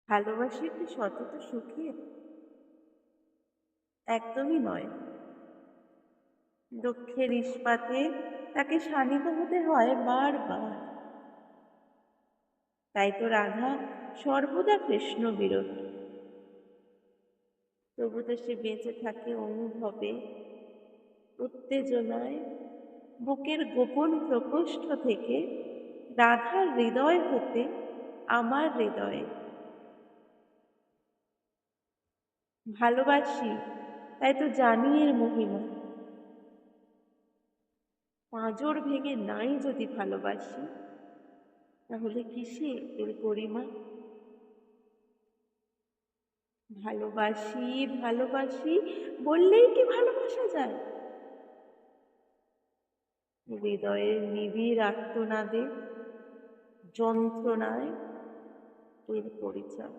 ভালোবাসি কি সতত সুখের? একদমই নয়। দুঃখের ইস্পাতে তাকে শানিত হতে হয় বারবার। তাই তো রাধা সর্বদা কৃষ্ণ বিরোধী। তবু তো সে বেঁচে থাকে অনুভবে, উত্তেজনায়, বুকের গোপন প্রকোষ্ঠ থেকে, রাধার হৃদয় হতে আমার হৃদয়ে। ভালোবাসি, তাই তো জানি এর মহিমা। পাঁজর ভেঙে নাই যদি ভালোবাসি, তাহলে কিসে এর গরিমা? ভালোবাসি ভালোবাসি বললেই কি ভালোবাসা যায়? হৃদয়ের নিবিড় আর্তনাদে, যন্ত্রণায় এর পরিচয়।